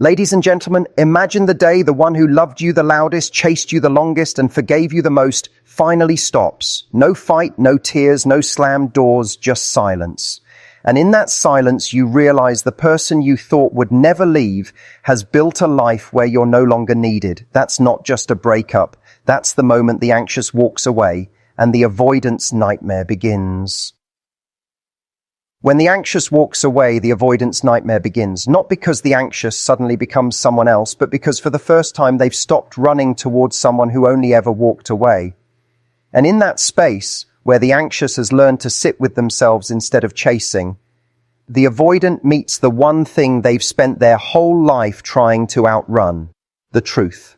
Ladies and gentlemen, imagine the day the one who loved you the loudest, chased you the longest, and forgave you the most finally stops. No fight, no tears, no slammed doors, just silence. And in that silence, you realize the person you thought would never leave has built a life where you're no longer needed. That's not just a breakup. That's the moment the anxious walks away and the avoidance nightmare begins. When the anxious walks away, the avoidance nightmare begins, not because the anxious suddenly becomes someone else, but because for the first time they've stopped running towards someone who only ever walked away. And in that space, where the anxious has learned to sit with themselves instead of chasing, the avoidant meets the one thing they've spent their whole life trying to outrun, the truth.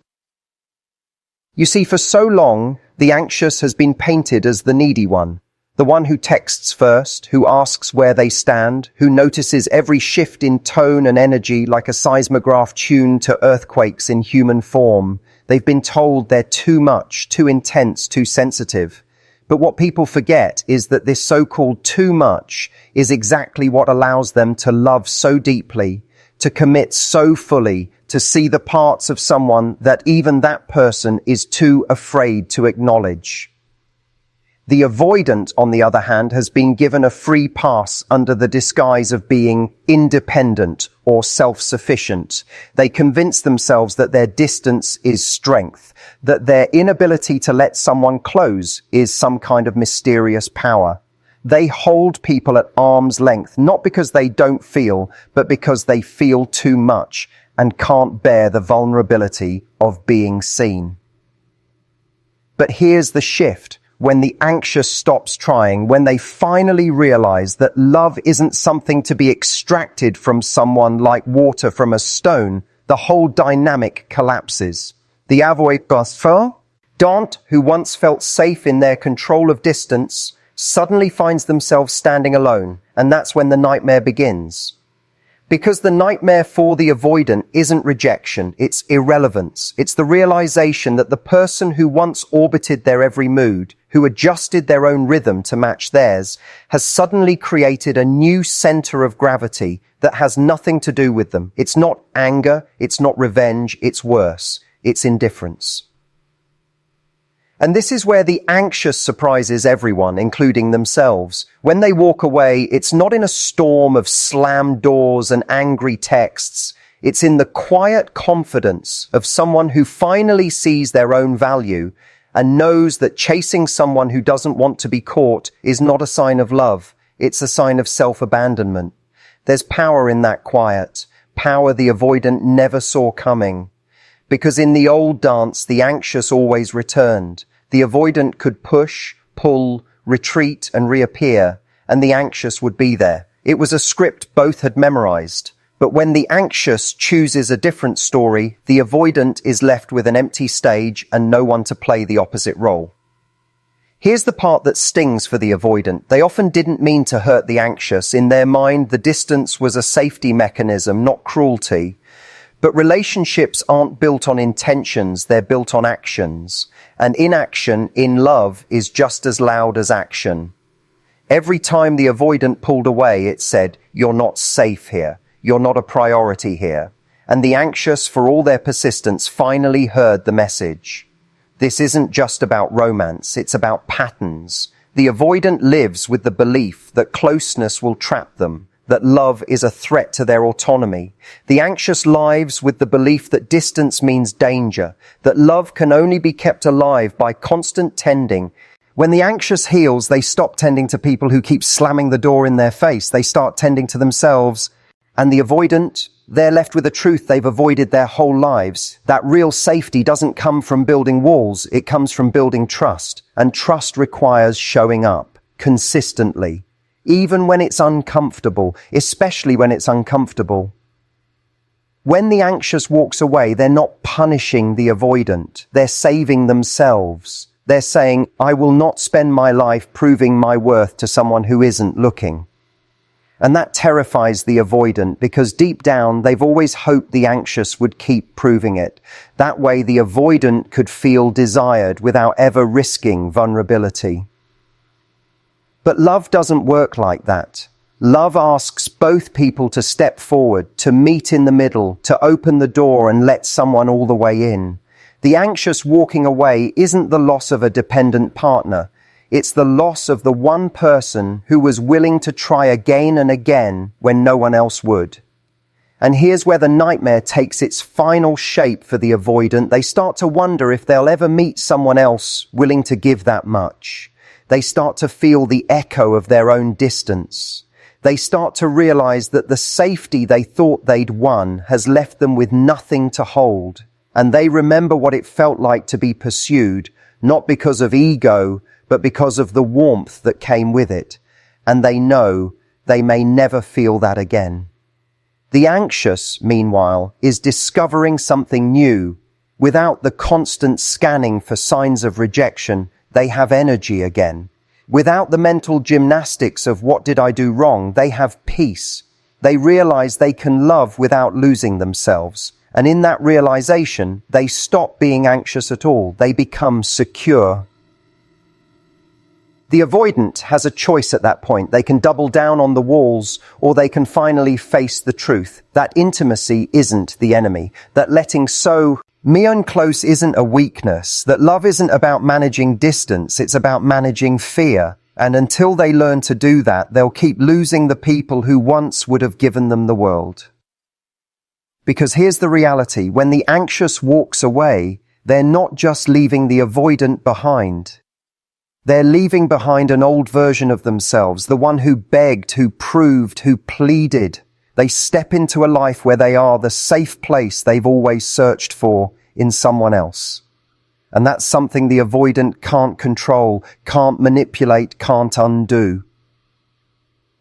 You see, for so long, the anxious has been painted as the needy one. The one who texts first, who asks where they stand, who notices every shift in tone and energy like a seismograph tuned to earthquakes in human form. They've been told they're too much, too intense, too sensitive. But what people forget is that this so-called too much is exactly what allows them to love so deeply, to commit so fully, to see the parts of someone that even that person is too afraid to acknowledge. The avoidant, on the other hand, has been given a free pass under the disguise of being independent or self-sufficient. They convince themselves that their distance is strength, that their inability to let someone close is some kind of mysterious power. They hold people at arm's length, not because they don't feel, but because they feel too much and can't bear the vulnerability of being seen. But here's the shift. When the anxious stops trying, when they finally realize that love isn't something to be extracted from someone like water from a stone, the whole dynamic collapses. The avoidant, who once felt safe in their control of distance, suddenly finds themselves standing alone, and that's when the nightmare begins. Because the nightmare for the avoidant isn't rejection, it's irrelevance. It's the realization that the person who once orbited their every mood, who adjusted their own rhythm to match theirs, has suddenly created a new center of gravity that has nothing to do with them. It's not anger, it's not revenge, it's worse. It's indifference. And this is where the anxious surprises everyone, including themselves. When they walk away, it's not in a storm of slammed doors and angry texts. It's in the quiet confidence of someone who finally sees their own value and knows that chasing someone who doesn't want to be caught is not a sign of love. It's a sign of self-abandonment. There's power in that quiet, power the avoidant never saw coming. Because in the old dance, the anxious always returned. The avoidant could push, pull, retreat, and reappear, and the anxious would be there. It was a script both had memorized. But when the anxious chooses a different story, the avoidant is left with an empty stage and no one to play the opposite role. Here's the part that stings for the avoidant. They often didn't mean to hurt the anxious. In their mind, the distance was a safety mechanism, not cruelty. But relationships aren't built on intentions, they're built on actions. And inaction, in love, is just as loud as action. Every time the avoidant pulled away, it said, "You're not safe here. You're not a priority here." And the anxious, for all their persistence, finally heard the message. This isn't just about romance, it's about patterns. The avoidant lives with the belief that closeness will trap them, that love is a threat to their autonomy. The anxious lives with the belief that distance means danger, that love can only be kept alive by constant tending. When the anxious heals, they stop tending to people who keep slamming the door in their face. They start tending to themselves. And the avoidant, they're left with a truth they've avoided their whole lives. That real safety doesn't come from building walls. It comes from building trust. And trust requires showing up consistently. Even when it's uncomfortable, especially when it's uncomfortable. When the anxious walks away, they're not punishing the avoidant. They're saving themselves. They're saying, "I will not spend my life proving my worth to someone who isn't looking." And that terrifies the avoidant because deep down, they've always hoped the anxious would keep proving it. That way, the avoidant could feel desired without ever risking vulnerability. But love doesn't work like that. Love asks both people to step forward, to meet in the middle, to open the door and let someone all the way in. The anxious walking away isn't the loss of a dependent partner. It's the loss of the one person who was willing to try again and again when no one else would. And here's where the nightmare takes its final shape for the avoidant. They start to wonder if they'll ever meet someone else willing to give that much. They start to feel the echo of their own distance. They start to realize that the safety they thought they'd won has left them with nothing to hold. And they remember what it felt like to be pursued, not because of ego, but because of the warmth that came with it. And they know they may never feel that again. The anxious, meanwhile, is discovering something new. Without the constant scanning for signs of rejection, they have energy again. Without the mental gymnastics of what did I do wrong, they have peace. They realize they can love without losing themselves. And in that realization, they stop being anxious at all. They become secure. The avoidant has a choice at that point. They can double down on the walls, or they can finally face the truth. That intimacy isn't the enemy. That letting me on close isn't a weakness. That love isn't about managing distance. It's about managing fear. And until they learn to do that, they'll keep losing the people who once would have given them the world. Because here's the reality. When the anxious walks away, they're not just leaving the avoidant behind. They're leaving behind an old version of themselves, the one who begged, who proved, who pleaded. They step into a life where they are the safe place they've always searched for in someone else. And that's something the avoidant can't control, can't manipulate, can't undo.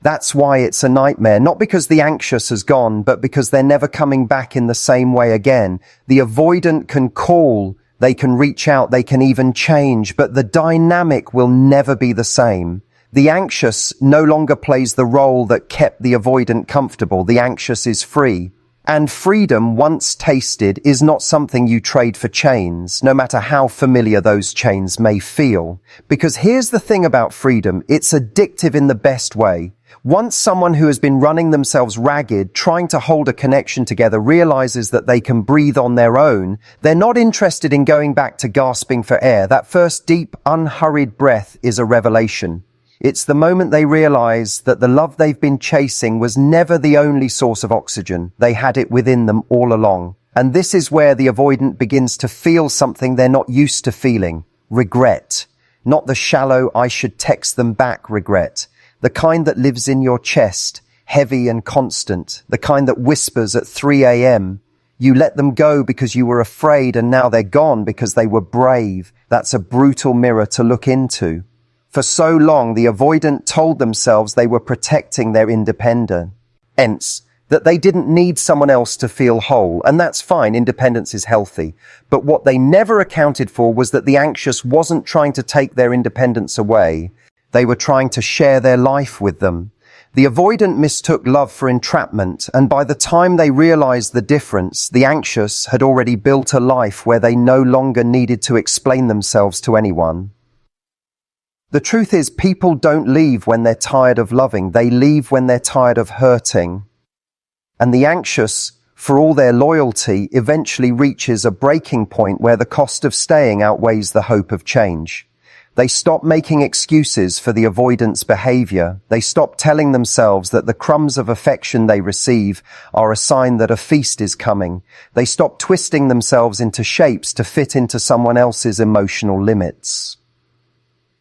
That's why it's a nightmare, not because the anxious has gone, but because they're never coming back in the same way again. The avoidant can call, they can reach out, they can even change, but the dynamic will never be the same. The anxious no longer plays the role that kept the avoidant comfortable. The anxious is free. And freedom, once tasted, is not something you trade for chains, no matter how familiar those chains may feel. Because here's the thing about freedom, it's addictive in the best way. Once someone who has been running themselves ragged, trying to hold a connection together, realizes that they can breathe on their own, they're not interested in going back to gasping for air. That first deep, unhurried breath is a revelation. It's the moment they realize that the love they've been chasing was never the only source of oxygen. They had it within them all along. And this is where the avoidant begins to feel something they're not used to feeling. Regret. Not the shallow, I should text them back regret. The kind that lives in your chest, heavy and constant. The kind that whispers at 3 a.m. You let them go because you were afraid, and now they're gone because they were brave. That's a brutal mirror to look into. For so long, the avoidant told themselves they were protecting their independence, that they didn't need someone else to feel whole, and that's fine, independence is healthy. But what they never accounted for was that the anxious wasn't trying to take their independence away. They were trying to share their life with them. The avoidant mistook love for entrapment, and by the time they realized the difference, the anxious had already built a life where they no longer needed to explain themselves to anyone. The truth is, people don't leave when they're tired of loving. They leave when they're tired of hurting. And the anxious, for all their loyalty, eventually reaches a breaking point where the cost of staying outweighs the hope of change. They stop making excuses for the avoidance behavior. They stop telling themselves that the crumbs of affection they receive are a sign that a feast is coming. They stop twisting themselves into shapes to fit into someone else's emotional limits.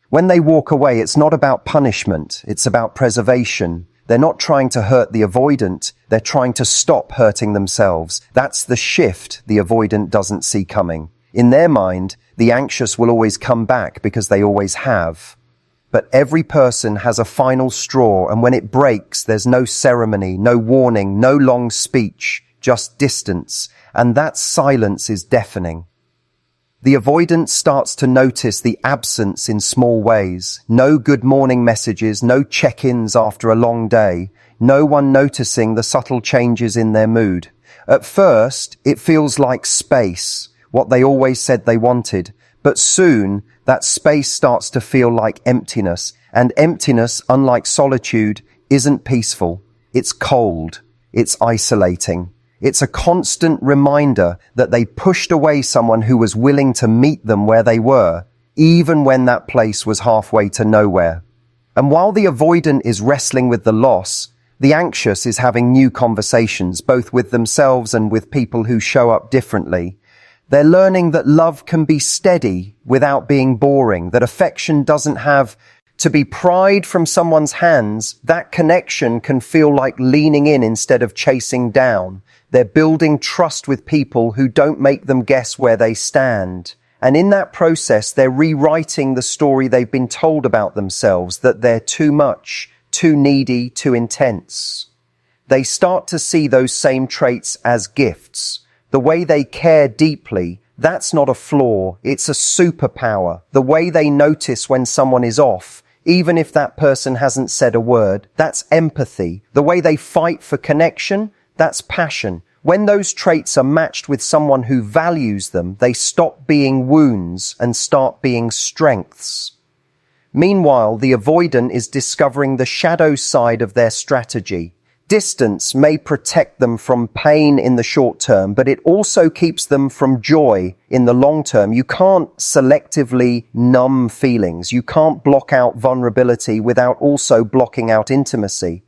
When they walk away, it's not about punishment, it's about preservation. They're not trying to hurt the avoidant, they're trying to stop hurting themselves. That's the shift the avoidant doesn't see coming. In their mind, the anxious will always come back because they always have. But every person has a final straw, and when it breaks, there's no ceremony, no warning, no long speech, just distance, and that silence is deafening. The avoidant starts to notice the absence in small ways. No good morning messages, no check-ins after a long day, no one noticing the subtle changes in their mood. At first, it feels like space, what they always said they wanted, but soon that space starts to feel like emptiness, and emptiness, unlike solitude, isn't peaceful. It's cold. It's isolating. It's a constant reminder that they pushed away someone who was willing to meet them where they were, even when that place was halfway to nowhere. And while the avoidant is wrestling with the loss, the anxious is having new conversations, both with themselves and with people who show up differently. They're learning that love can be steady without being boring, that affection doesn't have to be pried from someone's hands. That connection can feel like leaning in instead of chasing down. They're building trust with people who don't make them guess where they stand. And in that process, they're rewriting the story they've been told about themselves, that they're too much, too needy, too intense. They start to see those same traits as gifts. The way they care deeply, that's not a flaw, it's a superpower. The way they notice when someone is off, even if that person hasn't said a word, that's empathy. The way they fight for connection, that's passion. When those traits are matched with someone who values them, they stop being wounds and start being strengths. Meanwhile, the avoidant is discovering the shadow side of their strategy. Distance may protect them from pain in the short term, but it also keeps them from joy in the long term. You can't selectively numb feelings. You can't block out vulnerability without also blocking out intimacy.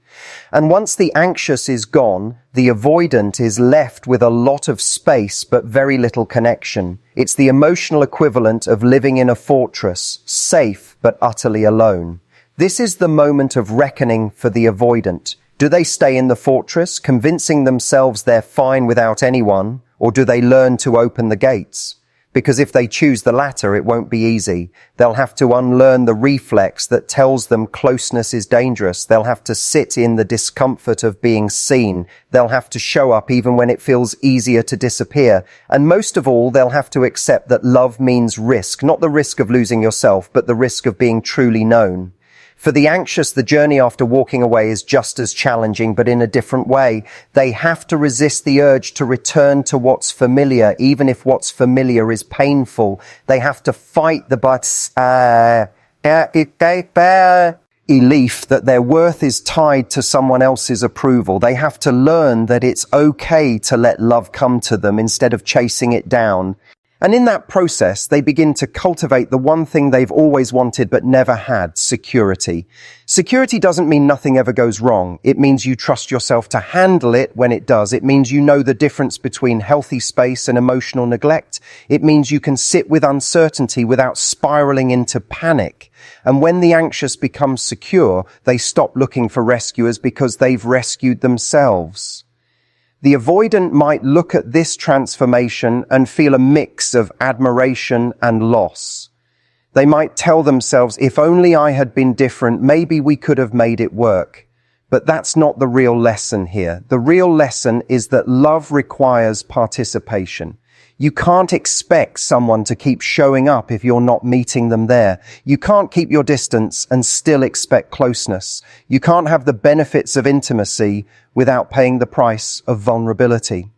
And once the anxious is gone, the avoidant is left with a lot of space but very little connection. It's the emotional equivalent of living in a fortress, safe but utterly alone. This is the moment of reckoning for the avoidant. Do they stay in the fortress, convincing themselves they're fine without anyone, or do they learn to open the gates? Because if they choose the latter, it won't be easy. They'll have to unlearn the reflex that tells them closeness is dangerous. They'll have to sit in the discomfort of being seen. They'll have to show up even when it feels easier to disappear. And most of all, they'll have to accept that love means risk, not the risk of losing yourself, but the risk of being truly known. For the anxious, the journey after walking away is just as challenging, but in a different way. They have to resist the urge to return to what's familiar, even if what's familiar is painful. They have to fight the belief that their worth is tied to someone else's approval. They have to learn that it's okay to let love come to them instead of chasing it down. And in that process, they begin to cultivate the one thing they've always wanted but never had, security. Security doesn't mean nothing ever goes wrong. It means you trust yourself to handle it when it does. It means you know the difference between healthy space and emotional neglect. It means you can sit with uncertainty without spiraling into panic. And when the anxious become secure, they stop looking for rescuers because they've rescued themselves. The avoidant might look at this transformation and feel a mix of admiration and loss. They might tell themselves, if only I had been different, maybe we could have made it work. But that's not the real lesson here. The real lesson is that love requires participation. You can't expect someone to keep showing up if you're not meeting them there. You can't keep your distance and still expect closeness. You can't have the benefits of intimacy without paying the price of vulnerability.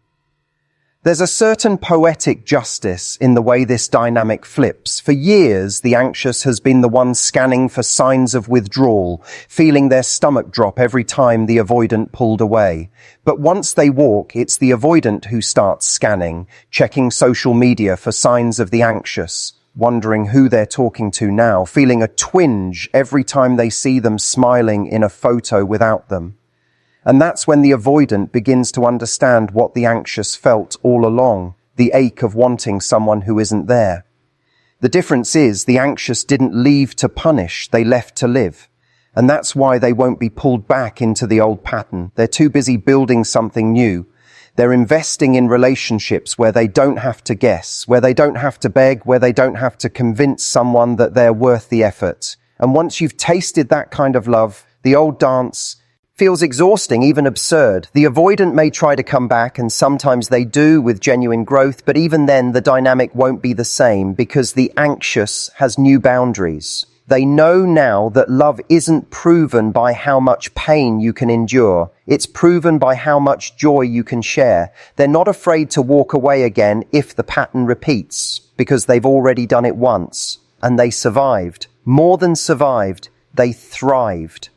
There's a certain poetic justice in the way this dynamic flips. For years, the anxious has been the one scanning for signs of withdrawal, feeling their stomach drop every time the avoidant pulled away. But once they walk, it's the avoidant who starts scanning, checking social media for signs of the anxious, wondering who they're talking to now, feeling a twinge every time they see them smiling in a photo without them. And that's when the avoidant begins to understand what the anxious felt all along, the ache of wanting someone who isn't there. The difference is the anxious didn't leave to punish, they left to live. And that's why they won't be pulled back into the old pattern. They're too busy building something new. They're investing in relationships where they don't have to guess, where they don't have to beg, where they don't have to convince someone that they're worth the effort. And once you've tasted that kind of love, the old dance feels exhausting, even absurd. The avoidant may try to come back, and sometimes they do with genuine growth, but even then the dynamic won't be the same because the anxious has new boundaries. They know now that love isn't proven by how much pain you can endure. It's proven by how much joy you can share. They're not afraid to walk away again if the pattern repeats, because they've already done it once, and they survived. More than survived, they thrived.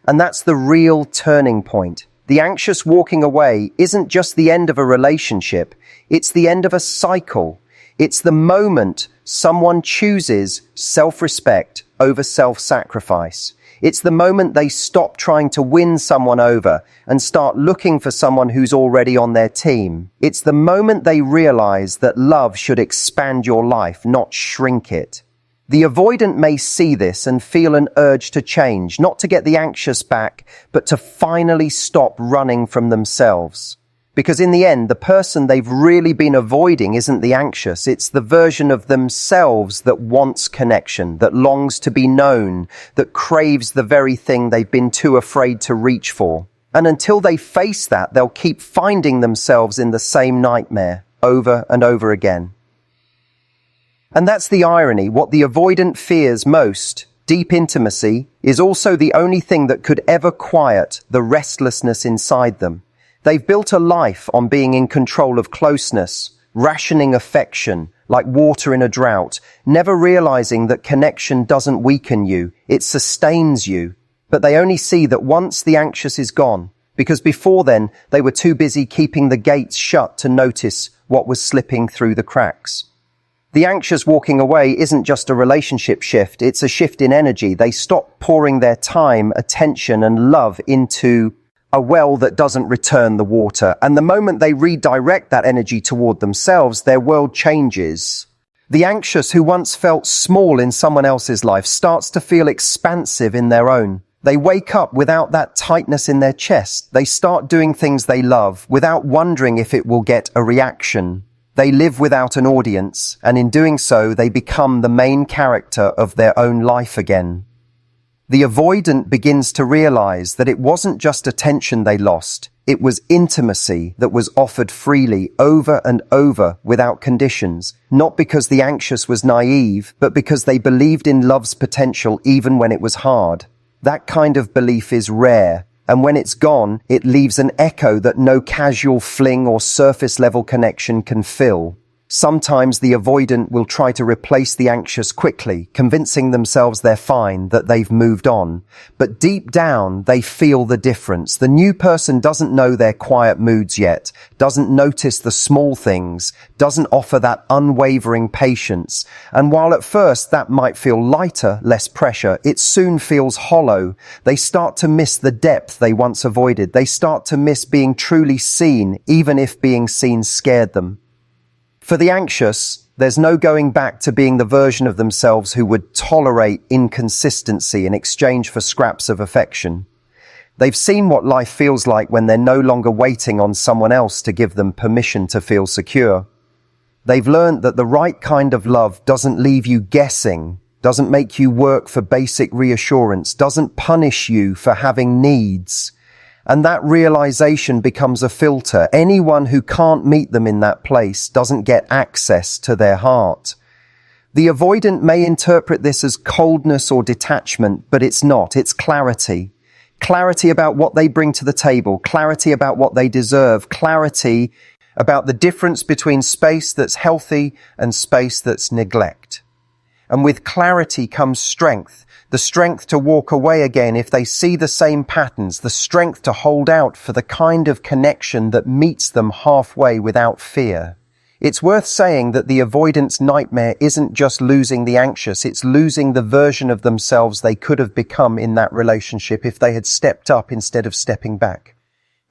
And that's the real turning point. The anxious walking away isn't just the end of a relationship, it's the end of a cycle. It's the moment someone chooses self-respect over self-sacrifice. It's the moment they stop trying to win someone over and start looking for someone who's already on their team. It's the moment they realize that love should expand your life, not shrink it. The avoidant may see this and feel an urge to change, not to get the anxious back, but to finally stop running from themselves. Because in the end, the person they've really been avoiding isn't the anxious, it's the version of themselves that wants connection, that longs to be known, that craves the very thing they've been too afraid to reach for. And until they face that, they'll keep finding themselves in the same nightmare, over and over again. And that's the irony. What the avoidant fears most, deep intimacy, is also the only thing that could ever quiet the restlessness inside them. They've built a life on being in control of closeness, rationing affection, like water in a drought, never realizing that connection doesn't weaken you, it sustains you. But they only see that once the anxious is gone, because before then they were too busy keeping the gates shut to notice what was slipping through the cracks. The anxious walking away isn't just a relationship shift, it's a shift in energy. They stop pouring their time, attention, and love into a well that doesn't return the water. And the moment they redirect that energy toward themselves, their world changes. The anxious who once felt small in someone else's life starts to feel expansive in their own. They wake up without that tightness in their chest. They start doing things they love without wondering if it will get a reaction. They live without an audience, and in doing so, they become the main character of their own life again. The avoidant begins to realize that it wasn't just attention they lost, it was intimacy that was offered freely over and over without conditions, not because the anxious was naive, but because they believed in love's potential even when it was hard. That kind of belief is rare, and when it's gone, it leaves an echo that no casual fling or surface-level connection can fill. Sometimes the avoidant will try to replace the anxious quickly, convincing themselves they're fine, that they've moved on. But deep down, they feel the difference. The new person doesn't know their quiet moods yet, doesn't notice the small things, doesn't offer that unwavering patience. And while at first that might feel lighter, less pressure, it soon feels hollow. They start to miss the depth they once avoided. They start to miss being truly seen, even if being seen scared them. For the anxious, there's no going back to being the version of themselves who would tolerate inconsistency in exchange for scraps of affection. They've seen what life feels like when they're no longer waiting on someone else to give them permission to feel secure. They've learned that the right kind of love doesn't leave you guessing, doesn't make you work for basic reassurance, doesn't punish you for having needs. And that realization becomes a filter. Anyone who can't meet them in that place doesn't get access to their heart. The avoidant may interpret this as coldness or detachment, but it's not. It's clarity. Clarity about what they bring to the table, clarity about what they deserve, clarity about the difference between space that's healthy and space that's neglect. And with clarity comes strength. The strength to walk away again if they see the same patterns, the strength to hold out for the kind of connection that meets them halfway without fear. It's worth saying that the avoidance nightmare isn't just losing the anxious, it's losing the version of themselves they could have become in that relationship if they had stepped up instead of stepping back.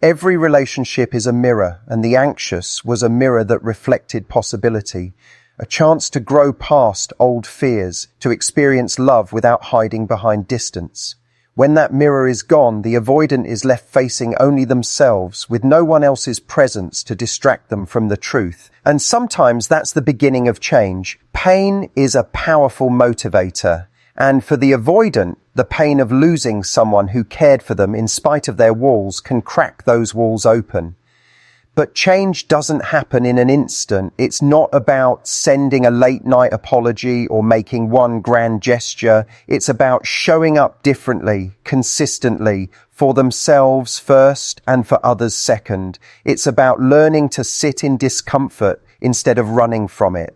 Every relationship is a mirror, and the anxious was a mirror that reflected possibility. A chance to grow past old fears, to experience love without hiding behind distance. When that mirror is gone, the avoidant is left facing only themselves, with no one else's presence to distract them from the truth. And sometimes that's the beginning of change. Pain is a powerful motivator. And for the avoidant, the pain of losing someone who cared for them in spite of their walls can crack those walls open. But change doesn't happen in an instant. It's not about sending a late-night apology or making one grand gesture. It's about showing up differently, consistently, for themselves first and for others second. It's about learning to sit in discomfort instead of running from it.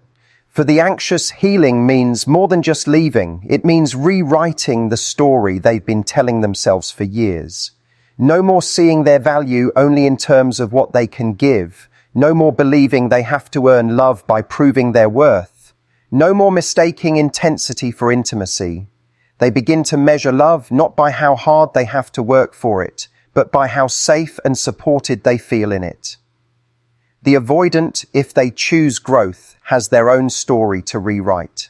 For the anxious, healing means more than just leaving. It means rewriting the story they've been telling themselves for years. No more seeing their value only in terms of what they can give. No more believing they have to earn love by proving their worth. No more mistaking intensity for intimacy. They begin to measure love not by how hard they have to work for it, but by how safe and supported they feel in it. The avoidant, if they choose growth, has their own story to rewrite.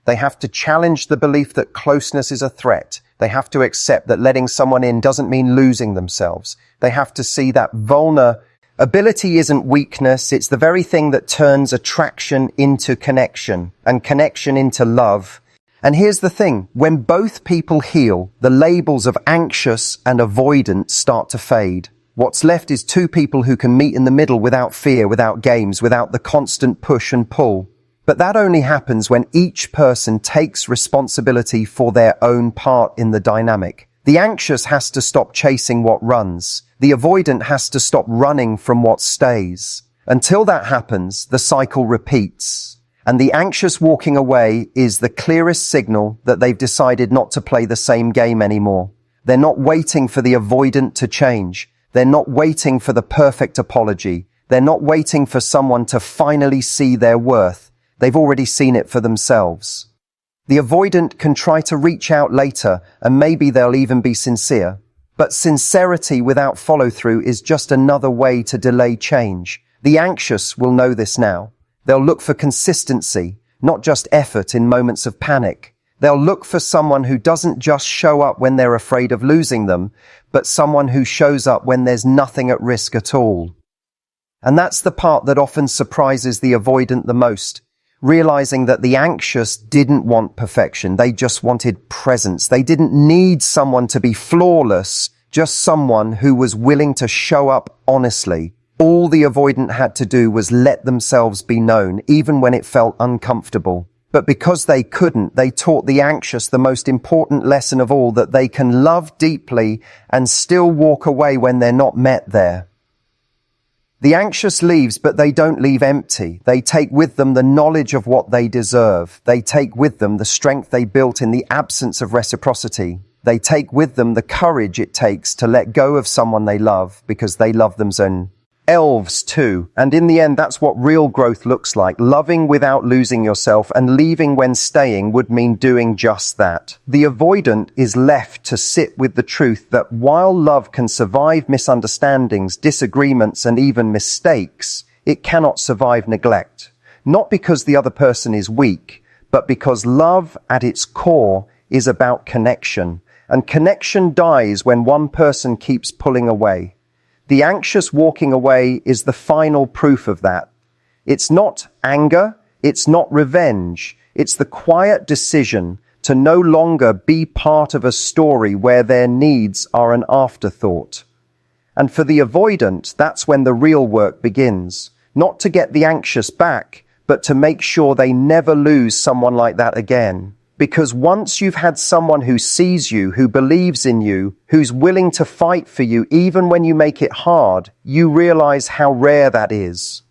They have to challenge the belief that closeness is a threat. They have to accept that letting someone in doesn't mean losing themselves. They have to see that vulnerability isn't weakness. It's the very thing that turns attraction into connection and connection into love. And here's the thing, when both people heal, the labels of anxious and avoidant start to fade. What's left is two people who can meet in the middle without fear, without games, without the constant push and pull. But that only happens when each person takes responsibility for their own part in the dynamic. The anxious has to stop chasing what runs. The avoidant has to stop running from what stays. Until that happens, the cycle repeats. And the anxious walking away is the clearest signal that they've decided not to play the same game anymore. They're not waiting for the avoidant to change. They're not waiting for the perfect apology. They're not waiting for someone to finally see their worth. They've already seen it for themselves. The avoidant can try to reach out later, and maybe they'll even be sincere. But sincerity without follow-through is just another way to delay change. The anxious will know this now. They'll look for consistency, not just effort in moments of panic. They'll look for someone who doesn't just show up when they're afraid of losing them, but someone who shows up when there's nothing at risk at all. And that's the part that often surprises the avoidant the most, realizing that the anxious didn't want perfection. They just wanted presence. They didn't need someone to be flawless, just someone who was willing to show up honestly. All the avoidant had to do was let themselves be known, even when it felt uncomfortable. But because they couldn't, they taught the anxious the most important lesson of all, that they can love deeply and still walk away when they're not met there. The anxious leaves, but they don't leave empty. They take with them the knowledge of what they deserve. They take with them the strength they built in the absence of reciprocity. They take with them the courage it takes to let go of someone they love because they love themselves. Elves too. And in the end, that's what real growth looks like. Loving without losing yourself, and leaving when staying would mean doing just that. The avoidant is left to sit with the truth that while love can survive misunderstandings, disagreements, and even mistakes, it cannot survive neglect. Not because the other person is weak, but because love at its core is about connection. And connection dies when one person keeps pulling away. The anxious walking away is the final proof of that. It's not anger, it's not revenge, it's the quiet decision to no longer be part of a story where their needs are an afterthought. And for the avoidant, that's when the real work begins. Not to get the anxious back, but to make sure they never lose someone like that again. Because once you've had someone who sees you, who believes in you, who's willing to fight for you even when you make it hard, you realize how rare that is.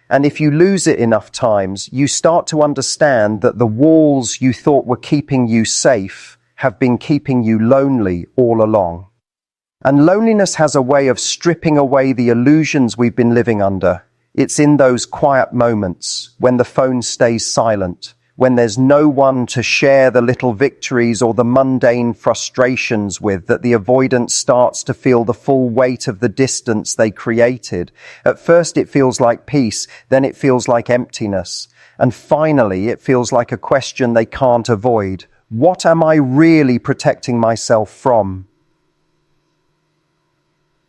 And if you lose it enough times, you start to understand that the walls you thought were keeping you safe have been keeping you lonely all along. And loneliness has a way of stripping away the illusions we've been living under. It's in those quiet moments when the phone stays silent, when there's no one to share the little victories or the mundane frustrations with, that the avoidant starts to feel the full weight of the distance they created. At first it feels like peace, then it feels like emptiness, and finally it feels like a question they can't avoid. What am I really protecting myself from?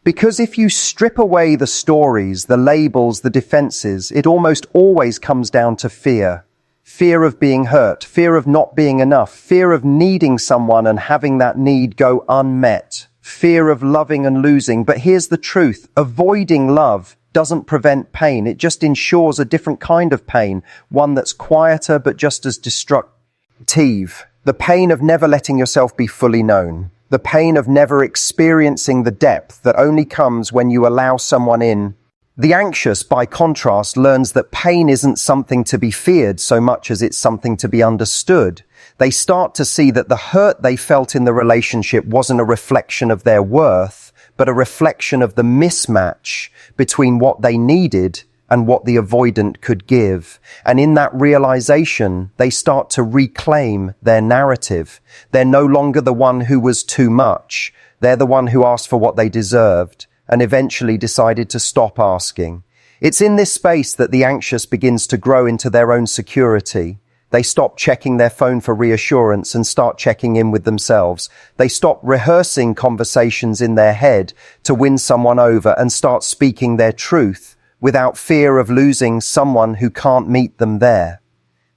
Because if you strip away the stories, the labels, the defenses, it almost always comes down to fear. Fear of being hurt, fear of not being enough, fear of needing someone and having that need go unmet, fear of loving and losing. But here's the truth. Avoiding love doesn't prevent pain. It just ensures a different kind of pain, one that's quieter but just as destructive. The pain of never letting yourself be fully known. The pain of never experiencing the depth that only comes when you allow someone in. The anxious, by contrast, learns that pain isn't something to be feared so much as it's something to be understood. They start to see that the hurt they felt in the relationship wasn't a reflection of their worth, but a reflection of the mismatch between what they needed and what the avoidant could give. And in that realization, they start to reclaim their narrative. They're no longer the one who was too much. They're the one who asked for what they deserved and eventually decided to stop asking. It's in this space that the anxious begins to grow into their own security. They stop checking their phone for reassurance and start checking in with themselves. They stop rehearsing conversations in their head to win someone over and start speaking their truth without fear of losing someone who can't meet them there.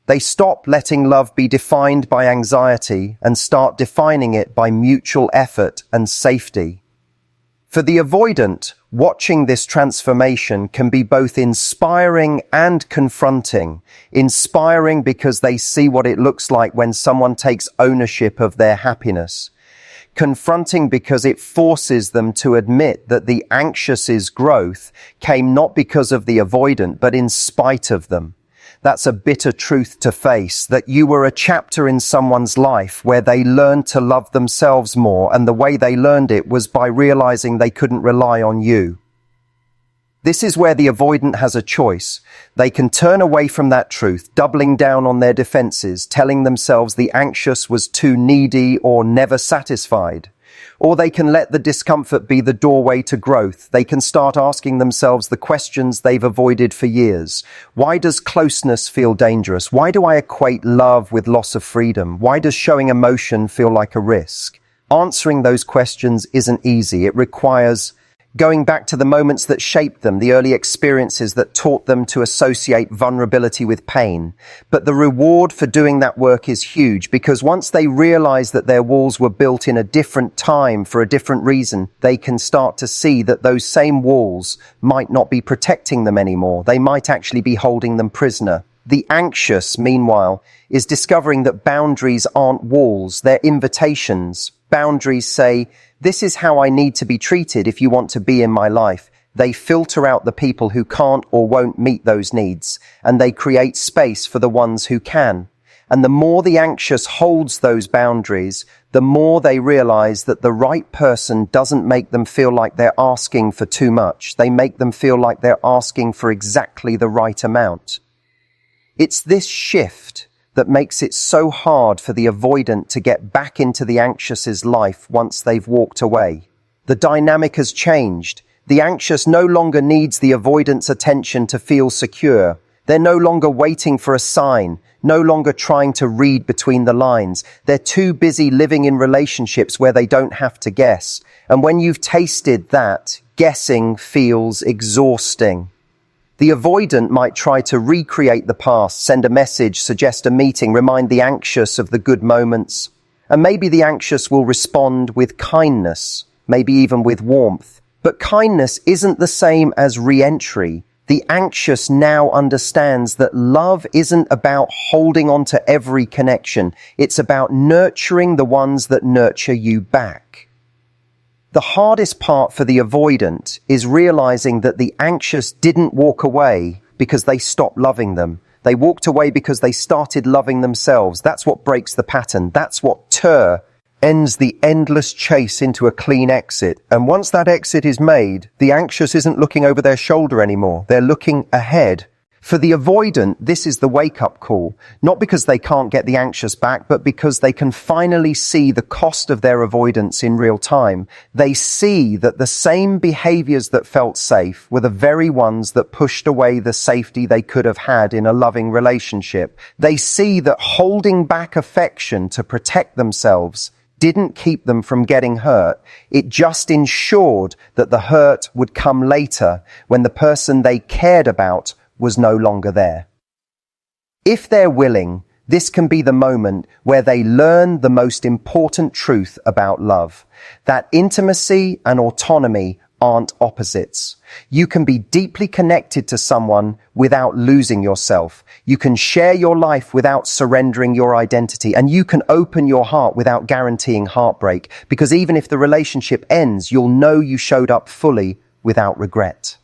They stop letting love be defined by anxiety and start defining it by mutual effort and safety. For the avoidant, watching this transformation can be both inspiring and confronting. Inspiring because they see what it looks like when someone takes ownership of their happiness. Confronting because it forces them to admit that the anxious's growth came not because of the avoidant, but in spite of them. That's a bitter truth to face, that you were a chapter in someone's life where they learned to love themselves more, and the way they learned it was by realizing they couldn't rely on you. This is where the avoidant has a choice. They can turn away from that truth, doubling down on their defenses, telling themselves the anxious was too needy or never satisfied. Or they can let the discomfort be the doorway to growth. They can start asking themselves the questions they've avoided for years. Why does closeness feel dangerous? Why do I equate love with loss of freedom? Why does showing emotion feel like a risk? Answering those questions isn't easy. It requires going back to the moments that shaped them, the early experiences that taught them to associate vulnerability with pain. But the reward for doing that work is huge, because once they realize that their walls were built in a different time for a different reason, they can start to see that those same walls might not be protecting them anymore. They might actually be holding them prisoner. The anxious, meanwhile, is discovering that boundaries aren't walls, they're invitations. Boundaries say, this is how I need to be treated if you want to be in my life. They filter out the people who can't or won't meet those needs, and they create space for the ones who can. And the more the anxious holds those boundaries, the more they realize that the right person doesn't make them feel like they're asking for too much. They make them feel like they're asking for exactly the right amount. It's this shift that makes it so hard for the avoidant to get back into the anxious's life once they've walked away. The dynamic has changed. The anxious no longer needs the avoidant's attention to feel secure. They're no longer waiting for a sign, no longer trying to read between the lines. They're too busy living in relationships where they don't have to guess. And when you've tasted that, guessing feels exhausting. The avoidant might try to recreate the past, send a message, suggest a meeting, remind the anxious of the good moments. And maybe the anxious will respond with kindness, maybe even with warmth. But kindness isn't the same as re-entry. The anxious now understands that love isn't about holding on to every connection. It's about nurturing the ones that nurture you back. The hardest part for the avoidant is realizing that the anxious didn't walk away because they stopped loving them. They walked away because they started loving themselves. That's what breaks the pattern. That's what ends the endless chase into a clean exit. And once that exit is made, the anxious isn't looking over their shoulder anymore. They're looking ahead. For the avoidant, this is the wake-up call, not because they can't get the anxious back, but because they can finally see the cost of their avoidance in real time. They see that the same behaviors that felt safe were the very ones that pushed away the safety they could have had in a loving relationship. They see that holding back affection to protect themselves didn't keep them from getting hurt. It just ensured that the hurt would come later when the person they cared about was no longer there. If they're willing, this can be the moment where they learn the most important truth about love, that intimacy and autonomy aren't opposites. You can be deeply connected to someone without losing yourself. You can share your life without surrendering your identity, and you can open your heart without guaranteeing heartbreak, because even if the relationship ends, you'll know you showed up fully without regret.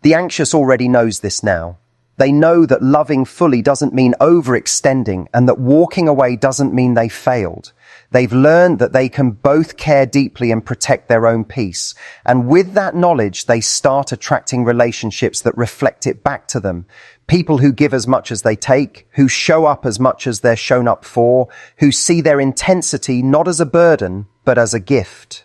The anxious already knows this now. They know that loving fully doesn't mean overextending and that walking away doesn't mean they failed. They've learned that they can both care deeply and protect their own peace. And with that knowledge, they start attracting relationships that reflect it back to them. People who give as much as they take, who show up as much as they're shown up for, who see their intensity not as a burden, but as a gift.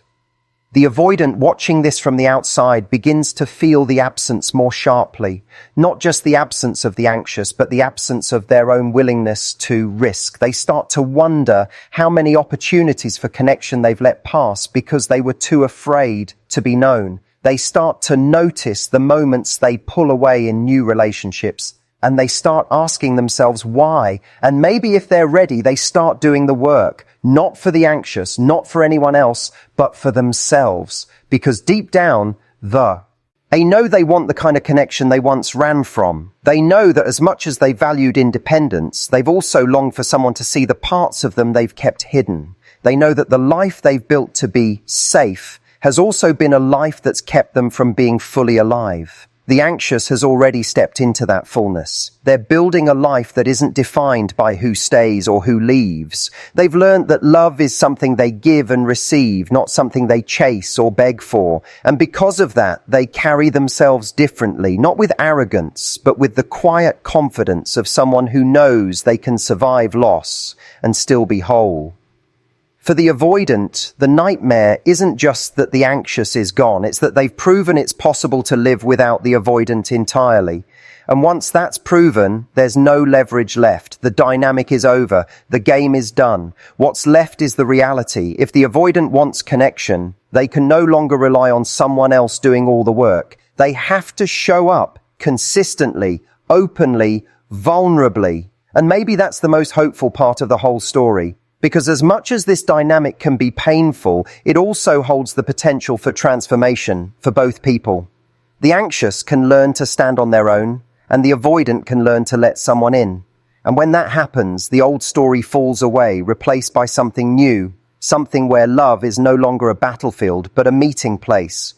The avoidant watching this from the outside begins to feel the absence more sharply. Not just the absence of the anxious, but the absence of their own willingness to risk. They start to wonder how many opportunities for connection they've let pass because they were too afraid to be known. They start to notice the moments they pull away in new relationships, and they start asking themselves why. And maybe if they're ready, they start doing the work. Not for the anxious, not for anyone else, but for themselves. Because deep down, they know they want the kind of connection they once ran from. They know that as much as they valued independence, they've also longed for someone to see the parts of them they've kept hidden. They know that the life they've built to be safe has also been a life that's kept them from being fully alive. The anxious has already stepped into that fullness. They're building a life that isn't defined by who stays or who leaves. They've learned that love is something they give and receive, not something they chase or beg for. And because of that, they carry themselves differently, not with arrogance, but with the quiet confidence of someone who knows they can survive loss and still be whole. For the avoidant, the nightmare isn't just that the anxious is gone, it's that they've proven it's possible to live without the avoidant entirely. And once that's proven, there's no leverage left. The dynamic is over. The game is done. What's left is the reality. If the avoidant wants connection, they can no longer rely on someone else doing all the work. They have to show up consistently, openly, vulnerably. And maybe that's the most hopeful part of the whole story. Because as much as this dynamic can be painful, it also holds the potential for transformation for both people. The anxious can learn to stand on their own, and the avoidant can learn to let someone in. And when that happens, the old story falls away, replaced by something new, something where love is no longer a battlefield, but a meeting place,